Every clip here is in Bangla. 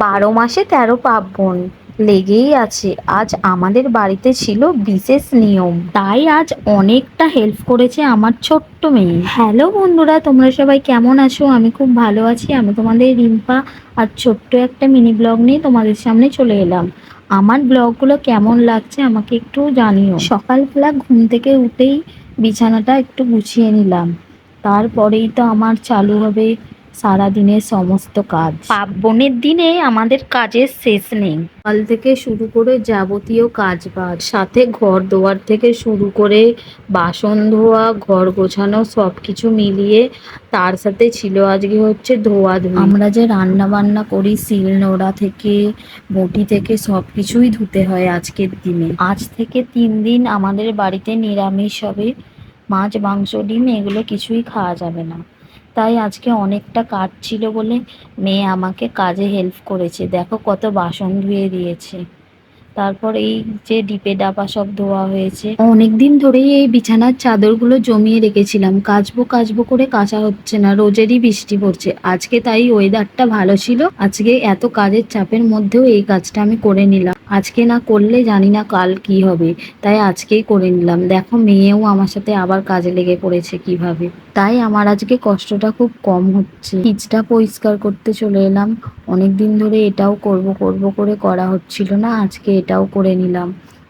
12 মাসে 13 পার্বণ লেগেই আছে। আজ আমাদের বাড়িতে ছিল বিশেষ নিয়ম, তাই আজ অনেকটা হেল্প করেছে আমার ছোট্ট মেয়ে। হ্যালো বন্ধুরা, তোমরা সবাই কেমন আছো? আমি খুব ভালো আছি। আমি তোমাদের রিম্পা, আর ছোট্ট একটা মিনি ব্লগ নিয়ে তোমাদের সামনে চলে এলাম। আমার ব্লগগুলো কেমন লাগছে আমাকে একটু জানিও। সকালবেলা ঘুম থেকে উঠেই বিছানাটা একটু গুছিয়ে নিলাম, তারপরেই তো আমার চালু হবে সারাদিনের সমস্ত কাজ। পার্বণের দিনে আমাদের কাজের শেষ নেই। সকাল থেকে শুরু করে যাবতীয় কাজ বাজ, সাথে ঘর দোয়ার থেকে শুরু করে বাসন ধোয়া, ঘর গোছানো, সব কিছু মিলিয়ে তার সাথে ছিল আজকে হচ্ছে ধোয়াধুয়ি। আমরা যে রান্না বান্না করি শিল নোড়া থেকে বটি থেকে সব কিছুই ধুতে হয় আজকের দিনে। আজ থেকে 3 দিন আমাদের বাড়িতে নিরামিষ হবে। মাছ, মাংস, ডিম এগুলো কিছুই খাওয়া যাবে না। তাই আজকে অনেকটা কাজ ছিল বলে মেয়ে আমাকে কাজে হেল্প করেছে। দেখো কত বাসন ধুয়ে দিয়েছে। তারপর এই যে ডিপে ডাপা সব ধোয়া হয়েছে। অনেকদিন ধরেই এই বিছানার চাদরগুলো জমিয়ে রেখেছিলাম, কাচবো কাচবো করে কাচা হচ্ছে না, রোজেরই বৃষ্টি পড়ছে। আজকে তাই ওয়েদারটা ভালো ছিল, আজকে এত কাজের চাপের মধ্যেও এই কাজটা আমি করে নিলাম। আজকে না করলে জানি না কাল কি হবে, তাই আজকেই করে নিলাম। দেখো মেয়েও আমার সাথে আবার কাজে লেগে পড়েছে কিভাবে। তাই আমার আজকে কষ্টটা খুব কম হচ্ছে। ফ্রিজটা পরিষ্কার করতে চলে এলাম। অনেকদিন ধরে এটাও করব করব করে করা হচ্ছিল না, আজকে এটাও করে নিলাম।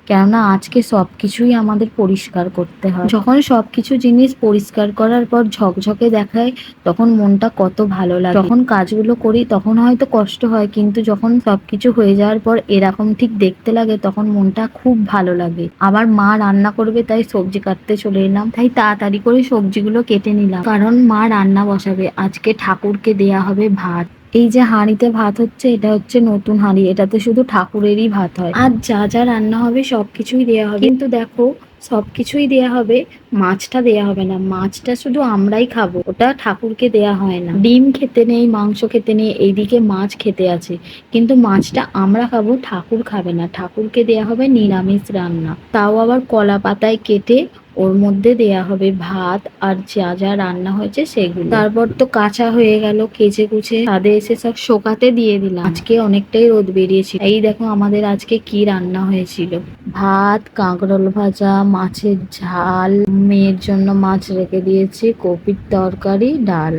কেননা আজকে সব কিছুই আমাদের পরিষ্কার করতে হয়। যখন সব কিছু জিনিস পরিষ্কার করার পর ঝকঝকে দেখায় তখন মনটা কত ভালো লাগে। যখন কাজগুলো করি তখন হয়তো কষ্ট হয়, কিন্তু যখন সবকিছু হয়ে যাওয়ার পর এরকম ঠিক দেখতে লাগে তখন মনটা খুব ভালো লাগে। আবার মা রান্না করবে তাই সবজি কাটতে চলে এলাম। তাই তাড়াতাড়ি করে সবজিগুলো কেটে নিলাম, কারণ মা রান্না বসাবে। আজকে ঠাকুরকে দেয়া হবে ভাত। এই যে হাঁড়িতে ভাত হচ্ছে, এটা হচ্ছে নতুন হাঁড়ি, এটাতে শুধু ঠাকুরেরই ভাত হয়। আর যা যা রান্না হবে সবকিছুই দেয়া হবে, কিন্তু দেখো সবকিছুই দেয়া হবে, মাছটা দেয়া হবে না। মাছটা শুধু আমরাই খাবো, ওটা ঠাকুরকে দেয়া হয় না। ডিম খেতে নেই, মাংস খেতে নেই, এইদিকে মাছ খেতে আছে, কিন্তু মাছটা আমরা খাবো, ঠাকুর খাবে না। ঠাকুরকে দেয়া হবে নিরামিষ রান্না, তাও আবার কলা পাতায় কেটে ওর মধ্যে দেয়া হবে ভাত আর যা যা রান্না হয়েছে সেগুলো। তারপর তো কাঁচা হয়ে গেল, কেচে কুচে ছাদে এসে সব শোকাতে দিয়ে দিলাম। আজকে অনেকটাই রোদ বেরিয়েছিল। এই দেখো আমাদের আজকে কি রান্না হয়েছিল। ভাত, কাঁকরোল ভাজা, মাছের ঝাল, মেয়ের জন্য মাছ রেখে দিয়েছি, কপির তরকারি, ডাল।